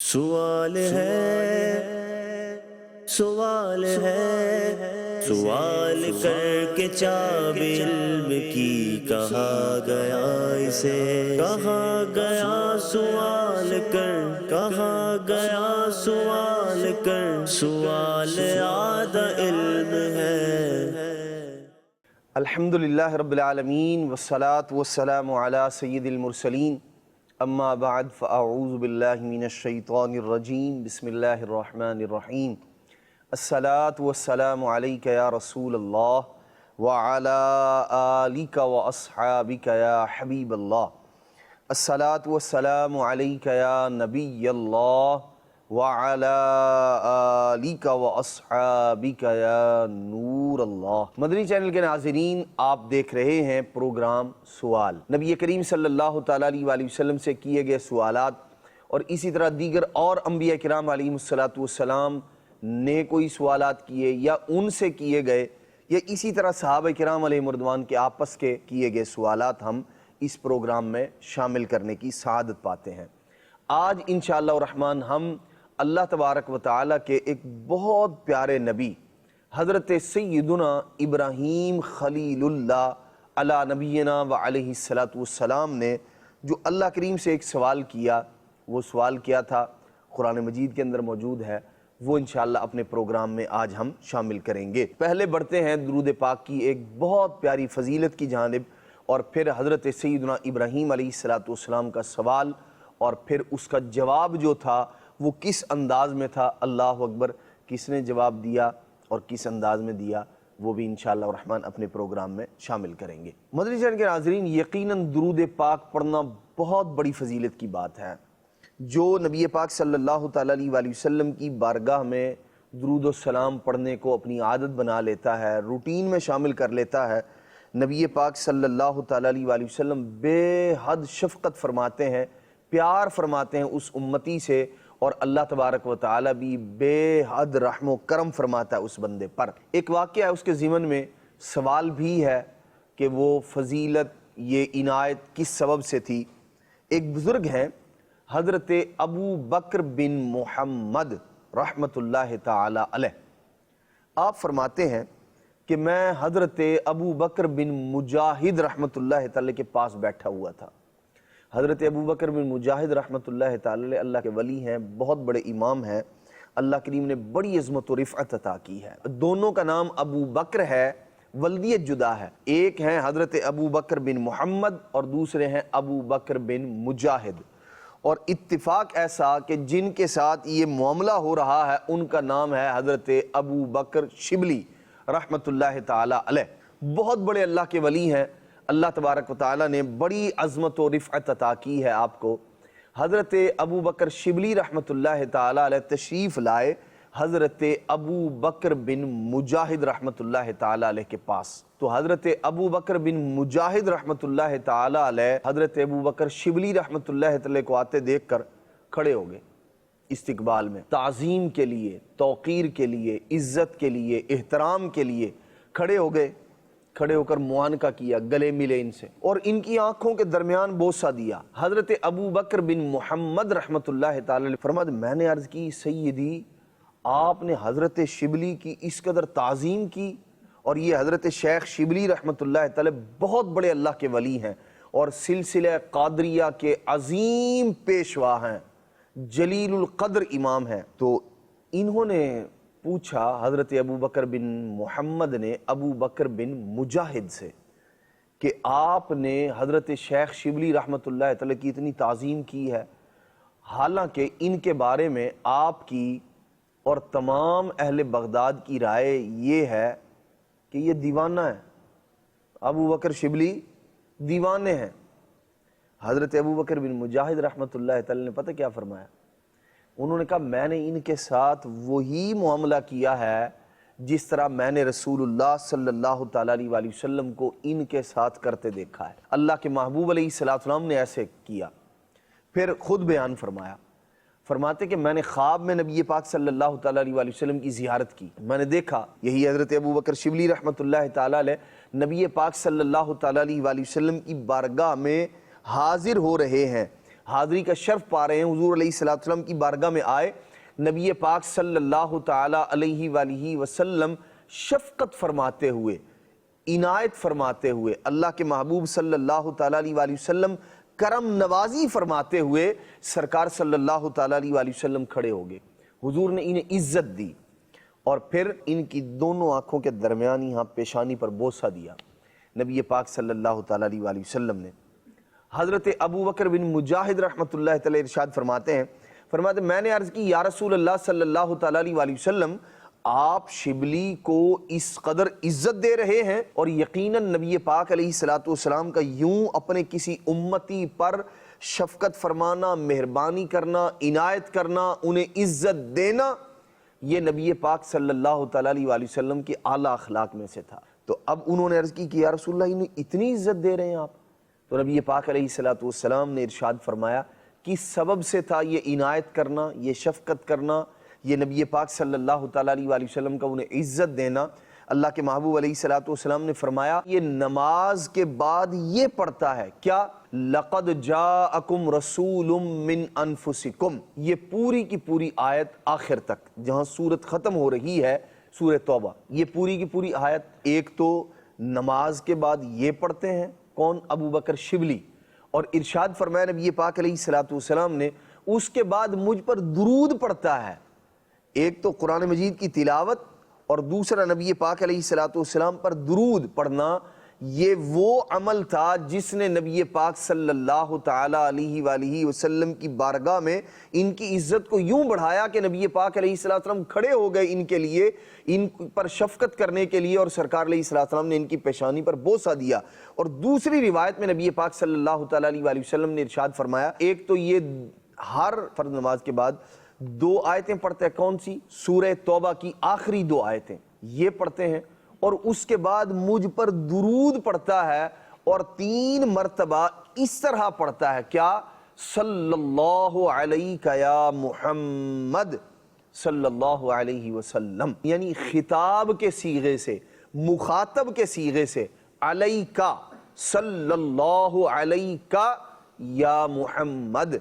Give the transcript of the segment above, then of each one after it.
سوال ہے، سوال ہے، سوال کر کے چاب علم کی کہا گیا اسے، کہا گیا سوال کر، کہا گیا سوال کر، سوال آدھا علم ہے۔ الحمدللہ رب العالمین والصلاة والسلام علی سید المرسلین، اما بعد فاعوذ باللہ من الشیطان الرجیم، بسم اللہ الرحمن الرحیم۔ الصلاة والسلام علیک یا رسول اللہ وعلی آلک واصحابک یا حبیب اللہ۔ الصلاة والسلام علیک یا نبی اللہ وعلی آلک واصحابک یا نور اللہ۔ مدنی چینل کے ناظرین، آپ دیکھ رہے ہیں پروگرام سوال۔ نبی کریم صلی اللہ تعالیٰ علیہ وآلہ وسلم سے کیے گئے سوالات اور اسی طرح دیگر اور انبیاء کرام علیہ السلام نے کوئی سوالات کیے یا ان سے کیے گئے، یا اسی طرح صحابہ کرام علیہ رضوان کے آپس کے کیے گئے سوالات ہم اس پروگرام میں شامل کرنے کی سعادت پاتے ہیں۔ آج انشاءاللہ الرحمن ہم اللہ تبارک و تعالیٰ کے ایک بہت پیارے نبی حضرت سیدنا ابراہیم خلیل اللہ علی نبینا و علیہ السلام نے جو اللہ کریم سے ایک سوال کیا، وہ سوال کیا تھا، قرآن مجید کے اندر موجود ہے، وہ انشاءاللہ اپنے پروگرام میں آج ہم شامل کریں گے۔ پہلے بڑھتے ہیں درود پاک کی ایک بہت پیاری فضیلت کی جانب، اور پھر حضرت سیدنا ابراہیم علیہ السلام کا سوال اور پھر اس کا جواب جو تھا وہ کس انداز میں تھا، اللہ اکبر، کس نے جواب دیا اور کس انداز میں دیا، وہ بھی انشاءاللہ الرحمن اپنے پروگرام میں شامل کریں گے۔ مدنی چینل کے ناظرین، یقیناً درود پاک پڑھنا بہت بڑی فضیلت کی بات ہے۔ جو نبی پاک صلی اللہ تعالیٰ علیہ وآلہ وسلم کی بارگاہ میں درود و سلام پڑھنے کو اپنی عادت بنا لیتا ہے، روٹین میں شامل کر لیتا ہے، نبی پاک صلی اللہ تعالیٰ علیہ وآلہ وسلم بے حد شفقت فرماتے ہیں، پیار فرماتے ہیں اس امتی سے، اور اللہ تبارک و تعالیٰ بھی بے حد رحم و کرم فرماتا ہے اس بندے پر۔ ایک واقعہ ہے اس کے ضمن میں، سوال بھی ہے کہ وہ فضیلت، یہ عنایت کس سبب سے تھی۔ ایک بزرگ ہیں حضرت ابو بکر بن محمد رحمۃ اللہ تعالی علیہ، آپ فرماتے ہیں کہ میں حضرت ابو بکر بن مجاہد رحمۃ اللہ تعالی کے پاس بیٹھا ہوا تھا۔ حضرت ابو بکر بن مجاہد رحمۃ اللہ تعالی علیہ اللہ کے ولی ہیں، بہت بڑے امام ہیں، اللہ کریم نے بڑی عظمت و رفعت عطا کی ہے۔ دونوں کا نام ابو بکر ہے، ولدیت جدا ہے، ایک ہیں حضرت ابو بکر بن محمد اور دوسرے ہیں ابو بکر بن مجاہد، اور اتفاق ایسا کہ جن کے ساتھ یہ معاملہ ہو رہا ہے ان کا نام ہے حضرت ابو بکر شبلی رحمۃ اللہ تعالی علیہ۔ بہت بڑے اللہ کے ولی ہیں، اللہ تبارک و تعالیٰ نے بڑی عظمت و رفعت عطا کی ہے آپ کو۔ حضرت ابو بکر شبلی رحمۃ اللہ تعالیٰ علیہ تشریف لائے حضرت ابو بکر بن مجاہد رحمۃ اللہ تعالیٰ علیہ کے پاس، تو حضرت ابو بکر بن مجاہد رحمۃ اللہ تعالیٰ علیہ حضرت ابو بکر شبلی رحمۃ اللہ تعالیٰ کو آتے دیکھ کر کھڑے ہو گئے، استقبال میں تعظیم کے لیے، توقیر کے لیے، عزت کے لیے، احترام کے لیے کھڑے ہو گئے۔ کھڑے ہو کر معانقہ کیا، گلے ملے ان سے، اور ان کی آنکھوں کے درمیان بوسہ دیا۔ حضرت ابو بکر بن محمد رحمۃ اللہ تعالی فرمایا، میں نے عرض کی سیدی، آپ نے حضرت شبلی کی اس قدر تعظیم کی، اور یہ حضرت شیخ شبلی رحمۃ اللہ تعالی بہت بڑے اللہ کے ولی ہیں اور سلسلہ قادریہ کے عظیم پیشوا ہیں، جلیل القدر امام ہیں۔ تو انہوں نے پوچھا حضرت ابو بکر بن محمد نے ابو بکر بن مجاہد سے کہ آپ نے حضرت شیخ شبلی رحمۃ اللہ تعالی کی اتنی تعظیم کی ہے، حالانکہ ان کے بارے میں آپ کی اور تمام اہل بغداد کی رائے یہ ہے کہ یہ دیوانہ ہے، ابو بکر شبلی دیوانے ہیں۔ حضرت ابو بکر بن مجاہد رحمۃ اللہ تعالی نے پتہ کیا فرمایا؟ انہوں نے کہا، میں نے ان کے ساتھ وہی معاملہ کیا ہے جس طرح میں نے رسول اللہ صلی اللہ تعالیٰ علیہ وآلہ وسلم کو ان کے ساتھ کرتے دیکھا ہے۔ اللہ کے محبوب علیہ السلام نے ایسے کیا۔ پھر خود بیان فرمایا، فرماتے کہ میں نے خواب میں نبی پاک صلی اللہ تعالیٰ علیہ وآلہ وسلم کی زیارت کی، میں نے دیکھا یہی حضرت ابو بکر شبلی رحمۃ اللہ تعالیٰ علیہ نبی پاک صلی اللہ تعالیٰ علیہ وآلہ وسلم کی بارگاہ میں حاضر ہو رہے ہیں، حاضری کا شرف پا رہے ہیں، حضور علیہ الصلوۃ والسلام کی بارگاہ میں آئے، نبی پاک صلی اللہ تعالیٰ علیہ وآلہ وسلم شفقت فرماتے ہوئے، عنایت فرماتے ہوئے، اللہ کے محبوب صلی اللہ تعالیٰ علیہ وآلہ وسلم کرم نوازی فرماتے ہوئے سرکار صلی اللہ تعالیٰ علیہ وآلہ وسلم کھڑے ہو گئے۔ حضور نے انہیں عزت دی اور پھر ان کی دونوں آنکھوں کے درمیان یہاں پیشانی پر بوسہ دیا۔ نبی پاک صلی اللہ تعالیٰ علیہ وآلہ وسلم نے حضرت ابو بکر بن مجاہد رحمۃ اللہ تعالی ارشاد فرماتے ہیں، میں نے عرض کی یا رسول اللہ صلی اللہ تعالیٰ علیہ وآلہ وسلم، آپ شبلی کو اس قدر عزت دے رہے ہیں اور یقیناً نبی پاک علیہ الصلوۃ والسلام کا یوں اپنے کسی امتی پر شفقت فرمانا، مہربانی کرنا، عنایت کرنا، انہیں عزت دینا، یہ نبی پاک صلی اللہ تعالیٰ علیہ وآلہ وسلم کے اعلیٰ اخلاق میں سے تھا۔ تو اب انہوں نے عرض کی کہ یا رسول اللہ انہیں اتنی عزت دے رہے ہیں آپ؟ تو نبی پاک علیہ الصلوۃ والسلام نے ارشاد فرمایا کہ سبب سے تھا یہ عنایت کرنا، یہ شفقت کرنا، یہ نبی پاک صلی اللہ تعالیٰ علیہ وآلہ وسلم کا انہیں عزت دینا۔ اللہ کے محبوب علیہ الصلوۃ والسلام نے فرمایا یہ نماز کے بعد یہ پڑھتا ہے کیا؟ لَقَدْ جَاءَكُمْ رَسُولٌ مِّنْ أَنفُسِكُمْ، یہ پوری کی پوری آیت آخر تک جہاں سورت ختم ہو رہی ہے، سورہ توبہ، یہ پوری کی پوری آیت ایک تو نماز کے بعد یہ پڑھتے ہیں، کون؟ ابو بکر شبلی، اور ارشاد فرمایا نبی پاک علیہ الصلوۃ والسلام نے اس کے بعد مجھ پر درود پڑھتا ہے۔ ایک تو قرآن مجید کی تلاوت اور دوسرا نبی پاک علیہ الصلوۃ والسلام پر درود پڑھنا، یہ وہ عمل تھا جس نے نبی پاک صلی اللہ تعالیٰ علیہ وآلہ وسلم کی بارگاہ میں ان کی عزت کو یوں بڑھایا کہ نبی پاک علیہ الصلوۃ والسلام کھڑے ہو گئے ان کے لیے، ان پر شفقت کرنے کے لیے، اور سرکار علیہ الصلوۃ والسلام نے ان کی پیشانی پر بوسہ دیا۔ اور دوسری روایت میں نبی پاک صلی اللہ تعالیٰ علیہ وآلہ وسلم نے ارشاد فرمایا، ایک تو یہ ہر فرض نماز کے بعد 2 آیتیں پڑھتے ہیں، کون سی؟ سورہ توبہ کی آخری 2 آیتیں یہ پڑھتے ہیں، اور اس کے بعد مجھ پر درود پڑھتا ہے اور 3 مرتبہ اس طرح پڑھتا ہے، کیا؟ صلی اللہ علیہ یا محمد صلی اللہ علیہ وسلم، یعنی خطاب کے صیغے سے، مخاطب کے صیغے سے، علیہ صلی اللہ علیہ یا محمد،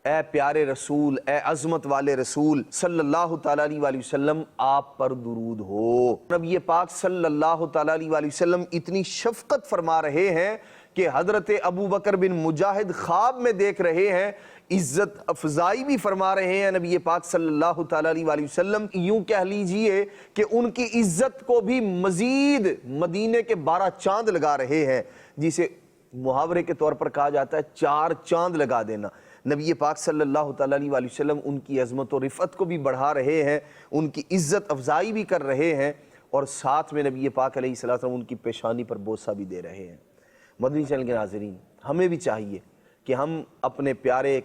اے پیارے رسول، اے عظمت والے رسول صلی اللہ تعالیٰ علیہ وآلہ وسلم، آپ پر درود ہو۔ نبی پاک صلی اللہ تعالیٰ علیہ وآلہ وسلم اتنی شفقت فرما رہے ہیں کہ حضرت ابو بکر بن مجاہد خواب میں دیکھ رہے ہیں، عزت افزائی بھی فرما رہے ہیں نبی پاک صلی اللہ تعالیٰ علیہ وآلہ وسلم، یوں کہہ لیجئے کہ ان کی عزت کو بھی مزید مدینے کے 12 چاند لگا رہے ہیں، جسے محاورے کے طور پر کہا جاتا ہے 4 چاند لگا دینا۔ نبی پاک صلی اللہ تعالیٰ علیہ وآلہ وسلم ان کی عظمت و رفعت کو بھی بڑھا رہے ہیں، ان کی عزت افزائی بھی کر رہے ہیں، اور ساتھ میں نبی پاک علیہ الصلوۃ والسلام ان کی پیشانی پر بوسہ بھی دے رہے ہیں۔ مدنی چینل کے ناظرین، ہمیں بھی چاہیے کہ ہم اپنے پیارے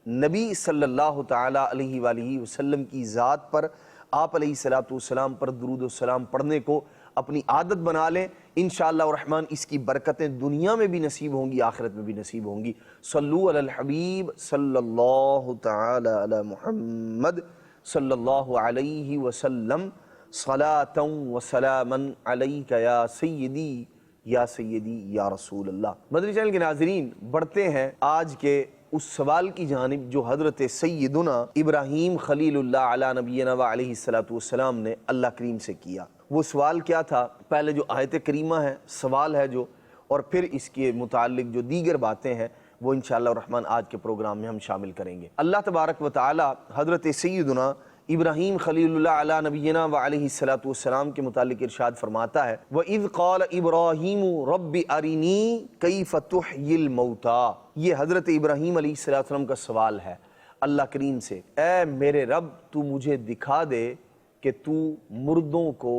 نبی صلی اللہ تعالیٰ علیہ وآلہ وسلم کی ذات پر، آپ علیہ الصلوۃ والسلام پر درود و سلام پڑھنے کو اپنی عادت بنا لیں۔ انشاءاللہ الرحمن اس کی برکتیں دنیا میں بھی نصیب ہوں گی، آخرت میں بھی نصیب ہوں گی۔ صلو علی الحبیب صلی اللہ تعالی علی محمد صلی اللہ علیہ وسلم، صلاۃ و سلاما علیک یا سیدی یا سیدی یا رسول اللہ۔ مدنی چینل کے ناظرین، بڑھتے ہیں آج کے اس سوال کی جانب جو حضرت سیدنا ابراہیم خلیل اللہ علی نبینا و علیہ الصلوۃ والسلام نے اللہ کریم سے کیا۔ وہ سوال کیا تھا؟ پہلے جو آیت کریمہ ہے، سوال ہے جو، اور پھر اس کے متعلق جو دیگر باتیں ہیں وہ انشاءاللہ الرحمن آج کے پروگرام میں ہم شامل کریں گے۔ اللہ تبارک و تعالی حضرت سیدنا ابراہیم خلیل اللہ علی نبینا و علیہ الصلوۃ والسلام کے متعلق ارشاد فرماتا ہے، وَإِذْ قَالَ إِبْرَاهِيمُ رَبِّ أَرِنِي كَيْفَ تُحْيِي الْمَوْتَى، یہ حضرت ابراہیم علیہ السلام کا سوال ہے اللہ کریم سے، اے میرے رب تو مجھے دکھا دے کہ تو مردوں کو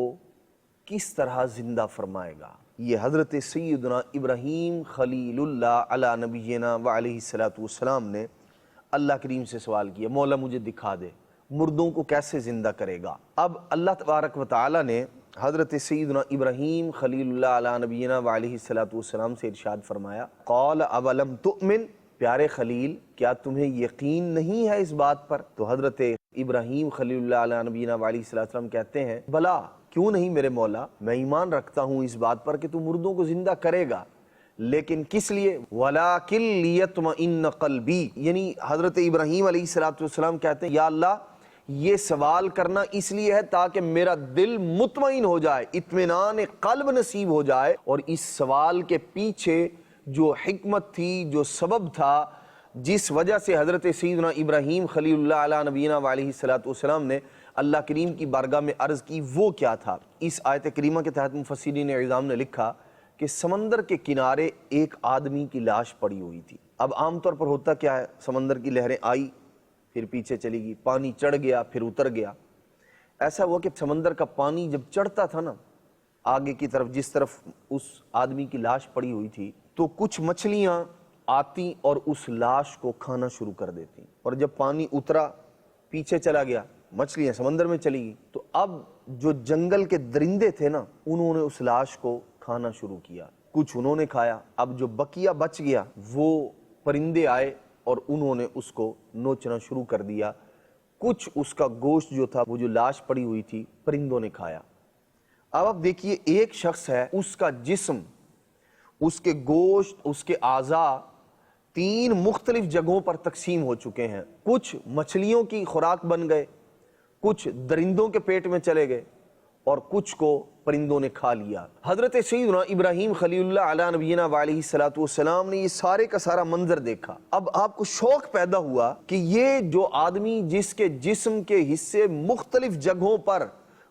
کس طرح زندہ فرمائے گا۔ یہ حضرت سیدنا ابراہیم خلیل اللہ علی نبینا و علیہ الصلوۃ والسلام نے اللہ کریم سے سوال کیا، مولا مجھے دکھا دے مردوں کو کیسے زندہ کرے گا۔ اب اللہ تبارک و تعالی نے حضرت سیدنا ابراہیم خلیل اللہ علی نبینا و علیہ الصلوۃ والسلام سے ارشاد فرمایا، قال اولم تؤمن، پیارے خلیل کیا تمہیں یقین نہیں ہے اس بات پر؟ تو حضرت ابراہیم خلیل اللہ علیہ نبینا و علیہ السلام کہتے ہیں، بلا کیوں نہیں میرے مولا، میں ایمان رکھتا ہوں اس بات پر کہ تو مردوں کو زندہ کرے گا، لیکن کس لیے؟ وَلَٰكِن لِيَطْمَئِنَّ قَلْبِي، یعنی حضرت ابراہیم علیہ السلام کہتے ہیں یا اللہ یہ سوال کرنا اس لیے ہے تاکہ میرا دل مطمئن ہو جائے، اطمینان قلب نصیب ہو جائے، اور اس سوال کے پیچھے جو حکمت تھی، جو سبب تھا، جس وجہ سے حضرت سیدنا ابراہیم خلیل اللہ علیہ نبینا علیہ السلام نے اللہ کریم کی بارگاہ میں عرض کی، وہ کیا تھا؟ اس آیت کریمہ کے تحت مفسرین اعظام نے لکھا کہ سمندر کے کنارے ایک آدمی کی لاش پڑی ہوئی تھی۔ اب عام طور پر ہوتا کیا ہے، سمندر کی لہریں آئی پھر پیچھے چلی گئی، پانی چڑھ گیا پھر اتر گیا۔ ایسا ہوا کہ سمندر کا پانی جب چڑھتا تھا نا آگے کی طرف، جس طرف اس آدمی کی لاش پڑی ہوئی تھی، تو کچھ مچھلیاں آتی اور اس لاش کو کھانا شروع کر دیتی، اور جب پانی اترا پیچھے چلا گیا، مچھلیاں سمندر میں چلی گئی، تو اب جو جنگل کے درندے تھے نا انہوں نے اس لاش کو کھانا شروع کیا، کچھ انہوں نے کھایا، اب جو بقیہ بچ گیا وہ پرندے آئے اور انہوں نے اس کو نوچنا شروع کر دیا، کچھ اس کا گوشت جو تھا، وہ جو لاش پڑی ہوئی تھی، پرندوں نے کھایا۔ اب آپ دیکھیے ایک شخص ہے، اس کا جسم، اس کے گوشت، اس کے اعضاء 3 مختلف جگہوں پر تقسیم ہو چکے ہیں، کچھ مچھلیوں کی خوراک بن گئے، کچھ درندوں کے پیٹ میں چلے گئے، اور کچھ کو پرندوں نے کھا لیا۔ حضرت سیدنا ابراہیم خلیل اللہ علیہ نبینا علیہ السلام نے یہ سارے کا سارا منظر دیکھا۔ اب آپ کو شوق پیدا ہوا کہ یہ جو آدمی جس کے جسم کے حصے مختلف جگہوں پر،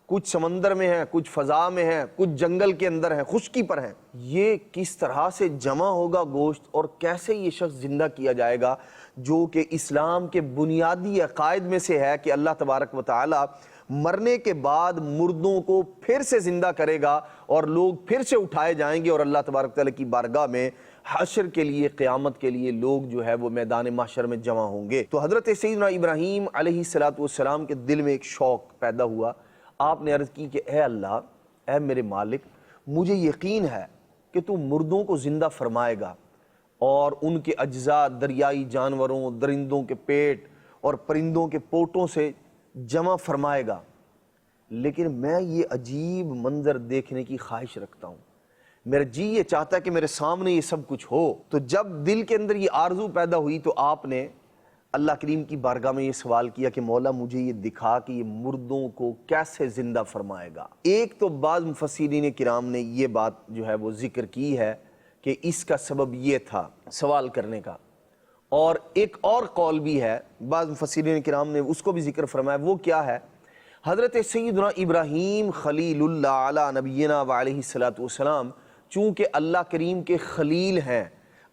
کچھ سمندر میں ہیں، کچھ فضا میں ہیں، کچھ جنگل کے اندر ہیں، خشکی پر ہیں، یہ کس طرح سے جمع ہوگا گوشت، اور کیسے یہ شخص زندہ کیا جائے گا، جو کہ اسلام کے بنیادی عقائد میں سے ہے کہ اللہ تبارک و تعالی مرنے کے بعد مردوں کو پھر سے زندہ کرے گا اور لوگ پھر سے اٹھائے جائیں گے، اور اللہ تبارک و تعالی کی بارگاہ میں حشر کے لیے، قیامت کے لیے لوگ جو ہے وہ میدان محشر میں جمع ہوں گے۔ تو حضرت سیدنا ابراہیم علیہ السلام کے دل میں ایک شوق پیدا ہوا۔ آپ نے عرض کی کہ اے اللہ، اے میرے مالک، مجھے یقین ہے کہ تو مردوں کو زندہ فرمائے گا اور ان کے اجزاء دریائی جانوروں، درندوں کے پیٹ اور پرندوں کے پوٹوں سے جمع فرمائے گا، لیکن میں یہ عجیب منظر دیکھنے کی خواہش رکھتا ہوں، میرا جی یہ چاہتا ہے کہ میرے سامنے یہ سب کچھ ہو۔ تو جب دل کے اندر یہ آرزو پیدا ہوئی تو آپ نے اللہ کریم کی بارگاہ میں یہ سوال کیا کہ مولا مجھے یہ دکھا کہ یہ مردوں کو کیسے زندہ فرمائے گا۔ ایک تو بعض مفسرین کرام نے یہ بات جو ہے وہ ذکر کی ہے کہ اس کا سبب یہ تھا سوال کرنے کا، اور ایک اور قول بھی ہے، بعض مفسرین کرام نے اس کو بھی ذکر فرمایا۔ وہ کیا ہے؟ حضرت سیدنا ابراہیم خلیل اللہ علیہ نبینا علیہ السلام چونکہ اللہ کریم کے خلیل ہیں،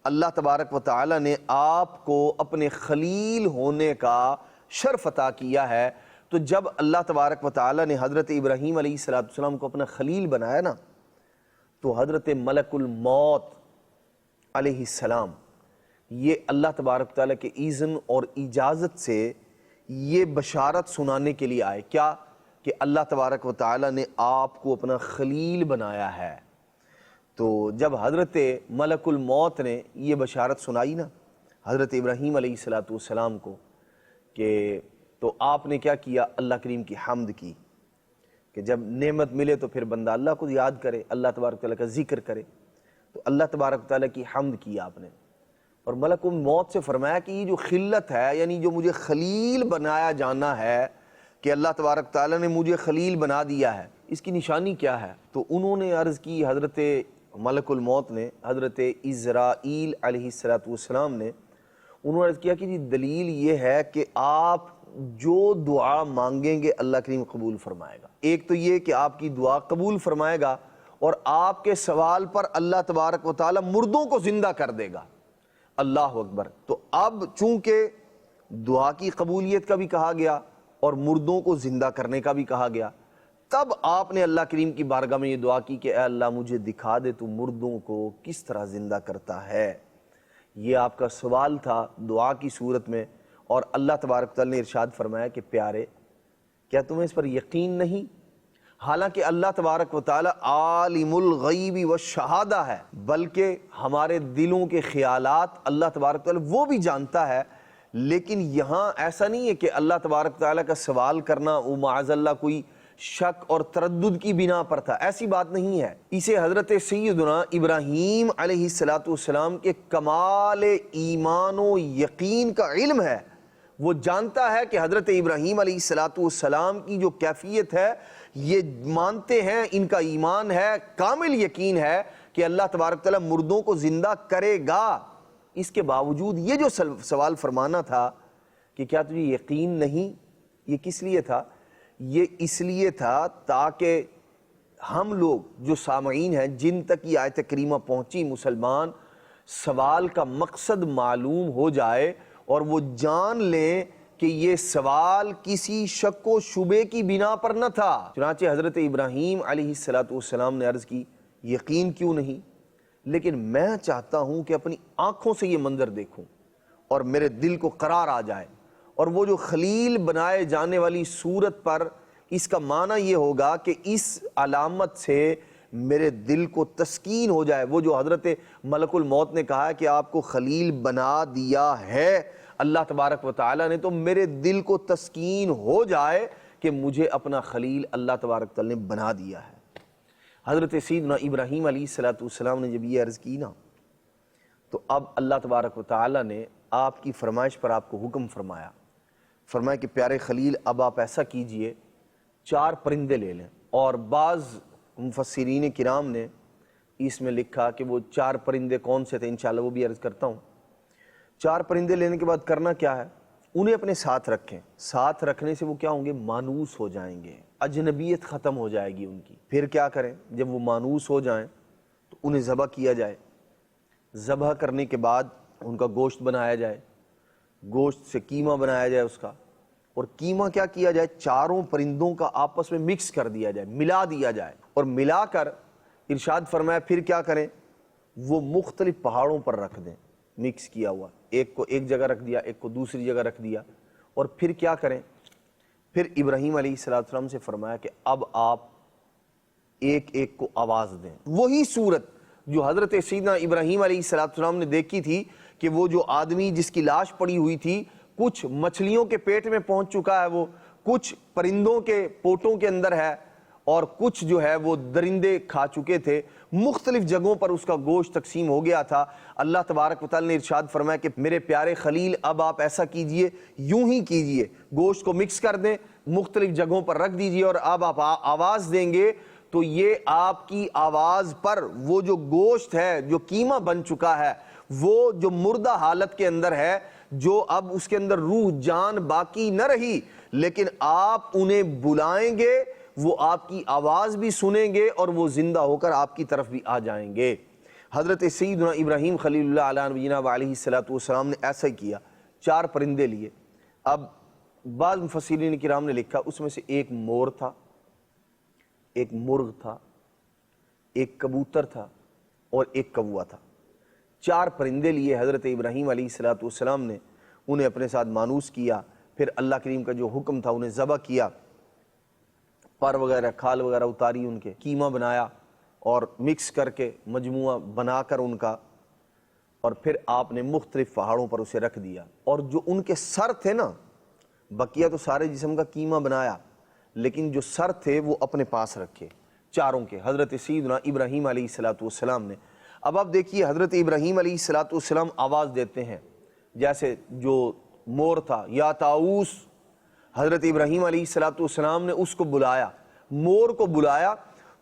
اللہ تبارک و تعالی نے آپ کو اپنے خلیل ہونے کا شرف عطا کیا ہے، تو جب اللہ تبارک و تعالی نے حضرت ابراہیم علیہ السلام کو اپنا خلیل بنایا نا، تو حضرت ملک الموت علیہ السلام یہ اللہ تبارک و تعالی کے اذن اور اجازت سے یہ بشارت سنانے کے لیے آئے، کیا کہ اللہ تبارک و تعالی نے آپ کو اپنا خلیل بنایا ہے۔ تو جب حضرت ملک الموت نے یہ بشارت سنائی نا حضرت ابراہیم علیہ السلام کو، کہ تو آپ نے کیا کیا؟ اللہ کریم کی حمد کی، کہ جب نعمت ملے تو پھر بندہ اللہ کو یاد کرے، اللہ تبارک تعالیٰ کا ذکر کرے، تو اللہ تبارک تعالیٰ کی حمد کی آپ نے، اور ملک الموت سے فرمایا کہ یہ جو خلت ہے، یعنی جو مجھے خلیل بنایا جانا ہے، کہ اللہ تبارک تعالیٰ نے مجھے خلیل بنا دیا ہے، اس کی نشانی کیا ہے؟ تو انہوں نے عرض کی، حضرت ملک الموت نے حضرت عزرائیل علیہ السلام نے انہوں نے عرض کیا کہ جی دلیل یہ ہے کہ آپ جو دعا مانگیں گے اللہ کریم قبول فرمائے گا۔ ایک تو یہ کہ آپ کی دعا قبول فرمائے گا، اور آپ کے سوال پر اللہ تبارک و تعالی مردوں کو زندہ کر دے گا۔ اللہ اکبر۔ تو اب چونکہ دعا کی قبولیت کا بھی کہا گیا اور مردوں کو زندہ کرنے کا بھی کہا گیا، تب آپ نے اللہ کریم کی بارگاہ میں یہ دعا کی کہ اے اللہ مجھے دکھا دے تو مردوں کو کس طرح زندہ کرتا ہے۔ یہ آپ کا سوال تھا دعا کی صورت میں، اور اللہ تبارک تعالیٰ نے ارشاد فرمایا کہ پیارے کیا تمہیں اس پر یقین نہیں؟ حالانکہ اللہ تبارک و تعالیٰ عالم الغیب والشہادہ ہے، بلکہ ہمارے دلوں کے خیالات اللہ تبارک تعالیٰ وہ بھی جانتا ہے، لیکن یہاں ایسا نہیں ہے کہ اللہ تبارک تعالیٰ کا سوال کرنا وہ معاذ اللہ کوئی شک اور تردد کی بنا پر تھا، ایسی بات نہیں ہے۔ اسے حضرت سیدنا ابراہیم علیہ السلام کے کمال ایمان و یقین کا علم ہے۔ وہ جانتا ہے کہ حضرت ابراہیم علیہ السلام کی جو کیفیت ہے، یہ مانتے ہیں، ان کا ایمان ہے، کامل یقین ہے کہ اللہ تبارک تعالیٰ مردوں کو زندہ کرے گا۔ اس کے باوجود یہ جو سوال فرمانا تھا کہ کیا تجھے یقین نہیں، یہ کس لیے تھا؟ یہ اس لیے تھا تاکہ ہم لوگ جو سامعین ہیں، جن تک یہ آیت کریمہ پہنچی، مسلمان، سوال کا مقصد معلوم ہو جائے اور وہ جان لیں کہ یہ سوال کسی شک و شبے کی بنا پر نہ تھا۔ چنانچہ حضرت ابراہیم علیہ السلام نے عرض کی، یقین کیوں نہیں، لیکن میں چاہتا ہوں کہ اپنی آنکھوں سے یہ منظر دیکھوں اور میرے دل کو قرار آ جائے۔ اور وہ جو خلیل بنائے جانے والی صورت پر، اس کا معنی یہ ہوگا کہ اس علامت سے میرے دل کو تسکین ہو جائے۔ وہ جو حضرت ملک الموت نے کہا کہ آپ کو خلیل بنا دیا ہے اللہ تبارک و تعالیٰ نے، تو میرے دل کو تسکین ہو جائے کہ مجھے اپنا خلیل اللہ تبارک تعالیٰ نے بنا دیا ہے۔ حضرت سیدنا ابراہیم علیہ السلام نے جب یہ عرض کی نا، تو اب اللہ تبارک و تعالیٰ نے آپ کی فرمائش پر آپ کو حکم فرمایا کہ پیارے خلیل، اب آپ ایسا کیجئے، 4 پرندے لے لیں۔ اور بعض مفسرین کرام نے اس میں لکھا کہ وہ 4 پرندے کون سے تھے، انشاءاللہ وہ بھی عرض کرتا ہوں۔ 4 پرندے لینے کے بعد کرنا کیا ہے؟ انہیں اپنے ساتھ رکھیں۔ ساتھ رکھنے سے وہ کیا ہوں گے؟ مانوس ہو جائیں گے، اجنبیت ختم ہو جائے گی ان کی۔ پھر کیا کریں؟ جب وہ مانوس ہو جائیں تو انہیں ذبح کیا جائے۔ ذبح کرنے کے بعد ان کا گوشت بنایا جائے، گوشت سے قیمہ بنایا جائے اس کا، اور قیمہ کیا کیا جائے؟ 4 پرندوں کا آپس میں مکس کر دیا جائے، ملا دیا جائے، اور ملا کر ارشاد فرمایا پھر کیا کریں؟ وہ مختلف پہاڑوں پر رکھ دیں، مکس کیا ہوا، ایک کو ایک جگہ رکھ دیا، ایک کو دوسری جگہ رکھ دیا، اور پھر کیا کریں؟ پھر ابراہیم علیہ السلام سے فرمایا کہ اب آپ ایک ایک کو آواز دیں۔ وہی صورت جو حضرت سیدنا ابراہیم علیہ السلام نے دیکھی تھی کہ وہ جو آدمی جس کی لاش پڑی ہوئی تھی، کچھ مچھلیوں کے پیٹ میں پہنچ چکا ہے، وہ کچھ پرندوں کے پوٹوں کے اندر ہے، اور کچھ جو ہے وہ درندے کھا چکے تھے، مختلف جگہوں پر اس کا گوشت تقسیم ہو گیا تھا۔ اللہ تبارک و تعالی نے ارشاد فرمایا کہ میرے پیارے خلیل، اب آپ ایسا کیجئے، یوں ہی کیجئے، گوشت کو مکس کر دیں، مختلف جگہوں پر رکھ دیجئے، اور اب آپ آواز دیں گے تو یہ آپ کی آواز پر وہ جو گوشت ہے، جو قیمہ بن چکا ہے، وہ جو مردہ حالت کے اندر ہے، جو اب اس کے اندر روح جان باقی نہ رہی، لیکن آپ انہیں بلائیں گے، وہ آپ کی آواز بھی سنیں گے اور وہ زندہ ہو کر آپ کی طرف بھی آ جائیں گے۔ حضرت سیدنا ابراہیم خلیل اللہ علیہ نبینا علیہ السلام نے ایسا ہی کیا، 4 پرندے لیے۔ اب بعض مفسرین کرام نے لکھا اس میں سے ایک مور تھا، ایک مرغ تھا، ایک کبوتر تھا، اور ایک کوا تھا۔ 4 پرندے لیے حضرت ابراہیم علیہ السلام نے، انہیں اپنے ساتھ مانوس کیا، پھر اللہ کریم کا جو حکم تھا انہیں ذبح کیا، پر وغیرہ کھال وغیرہ اتاری، ان کے قیمہ بنایا اور مکس کر کے مجموعہ بنا کر ان کا، اور پھر آپ نے مختلف پہاڑوں پر اسے رکھ دیا، اور جو ان کے سر تھے نا، بقیہ تو سارے جسم کا قیمہ بنایا، لیکن جو سر تھے وہ اپنے پاس رکھے 4 کے، حضرت سیدنا ابراہیم علیہ السلام نے۔ اب آپ دیکھیے حضرت ابراہیم علیہ السلام آواز دیتے ہیں، جیسے جو مور تھا، یا طاؤس، حضرت ابراہیم علیہ السلام نے اس کو بلایا، مور کو بلایا،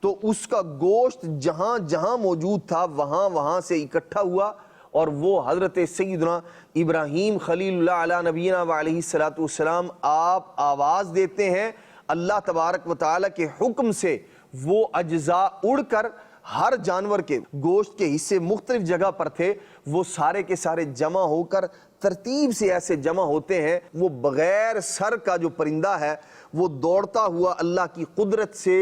تو اس کا گوشت جہاں جہاں موجود تھا وہاں وہاں سے اکٹھا ہوا، اور وہ حضرت سیدنا ابراہیم خلیل اللہ علیہ نبینا علیہ السلام آپ آواز دیتے ہیں، اللہ تبارک و تعالیٰ کے حکم سے وہ اجزاء اڑ کر، ہر جانور کے گوشت کے حصے مختلف جگہ پر تھے، وہ سارے کے سارے جمع ہو کر ترتیب سے ایسے جمع ہوتے ہیں۔ وہ بغیر سر کا جو پرندہ ہے وہ دوڑتا ہوا اللہ کی قدرت سے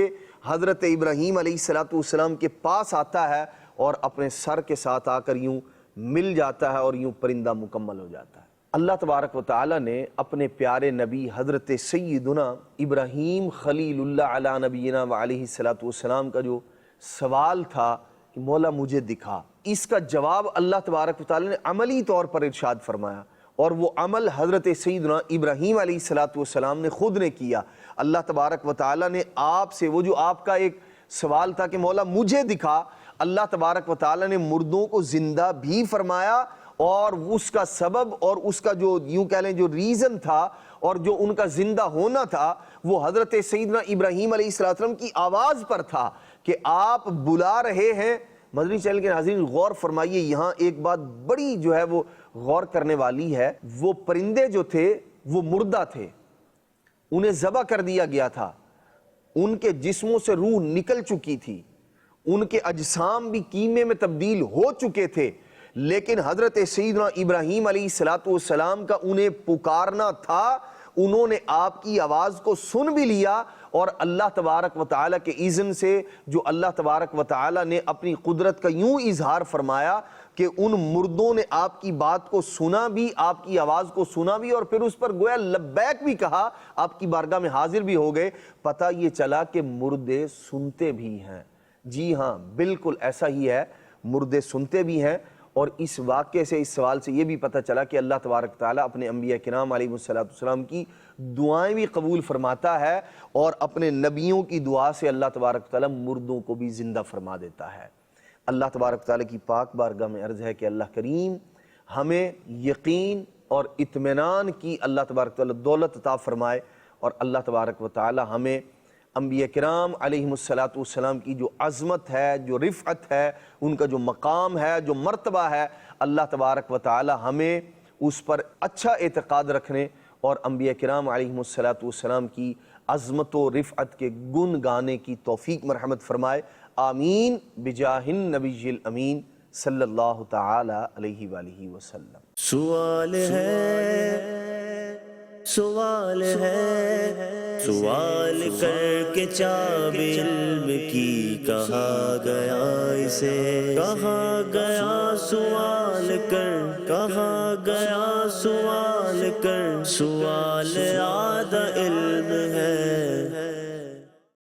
حضرت ابراہیم علیہ السلام کے پاس آتا ہے، اور اپنے سر کے ساتھ آ کر یوں مل جاتا ہے، اور یوں پرندہ مکمل ہو جاتا ہے۔ اللہ تبارک و تعالیٰ نے اپنے پیارے نبی حضرت سیدنا ابراہیم خلیل اللہ علیہ نبینا علیہ السلام کا جو سوال تھا کہ مولا مجھے دکھا، اس کا جواب اللہ تبارک و تعالیٰ نے عملی طور پر ارشاد فرمایا، اور وہ عمل حضرت سیدنا ابراہیم علیہ السلام نے خود نے کیا۔ اللہ تبارک و تعالیٰ نے آپ سے وہ جو آپ کا ایک سوال تھا کہ مولا مجھے دکھا، اللہ تبارک و تعالیٰ نے مردوں کو زندہ بھی فرمایا، اور اس کا سبب اور اس کا جو یوں کہہ لیں جو ریزن تھا اور جو ان کا زندہ ہونا تھا وہ حضرت سیدنا ابراہیم علیہ السلام کی آواز پر تھا کہ آپ بلا رہے ہیں۔ مدنی چینل کے ناظرین غور فرمائیے، یہاں ایک بات بڑی جو ہے وہ غور کرنے والی ہے۔ وہ پرندے جو تھے وہ مردہ تھے، انہیں ذبح کر دیا گیا تھا، ان کے جسموں سے روح نکل چکی تھی، ان کے اجسام بھی کیمے میں تبدیل ہو چکے تھے، لیکن حضرت سیدنا ابراہیم علیہ السلام کا انہیں پکارنا تھا، انہوں نے آپ کی آواز کو سن بھی لیا، اور اللہ تبارک و تعالیٰ کے اذن سے جو اللہ تبارک و تعالیٰ نے اپنی قدرت کا یوں اظہار فرمایا کہ ان مردوں نے آپ کی بات کو سنا بھی، آپ کی آواز کو سنا بھی، اور پھر اس پر گویا لبیک بھی کہا، آپ کی بارگاہ میں حاضر بھی ہو گئے۔ پتہ یہ چلا کہ مردے سنتے بھی ہیں۔ جی ہاں، بالکل ایسا ہی ہے، مردے سنتے بھی ہیں۔ اور اس واقعے سے، اس سوال سے یہ بھی پتہ چلا کہ اللہ تبارک تعالیٰ اپنے انبیاء کرام علیہ السلام کی دعائیں بھی قبول فرماتا ہے، اور اپنے نبیوں کی دعا سے اللہ تبارک تعالیٰ مردوں کو بھی زندہ فرما دیتا ہے۔ اللہ تبارک تعالیٰ کی پاک بارگاہ میں عرض ہے کہ اللہ کریم ہمیں یقین اور اطمینان کی اللہ تبارک تعالیٰ دولت عطا فرمائے، اور اللہ تبارک و تعالیٰ ہمیں انبیاء کرام علیہ السلام کی جو عظمت ہے، جو رفعت ہے، ان کا جو مقام ہے، جو مرتبہ ہے، اللہ تبارک و تعالیٰ ہمیں اس پر اچھا اعتقاد رکھنے اور انبیاء کرام علیہ السلام کی عظمت و رفعت کے گن گانے کی توفیق مرحمت فرمائے۔ آمین بجاہ النبی الامین صلی اللہ تعالی علیہ وآلہ وسلم۔ سوال ہے، سوال ہے، سوال کر کے چاب علم کی کہا گیا اسے، کہا گیا سوال کر، کہا گیا سوال کر، سوال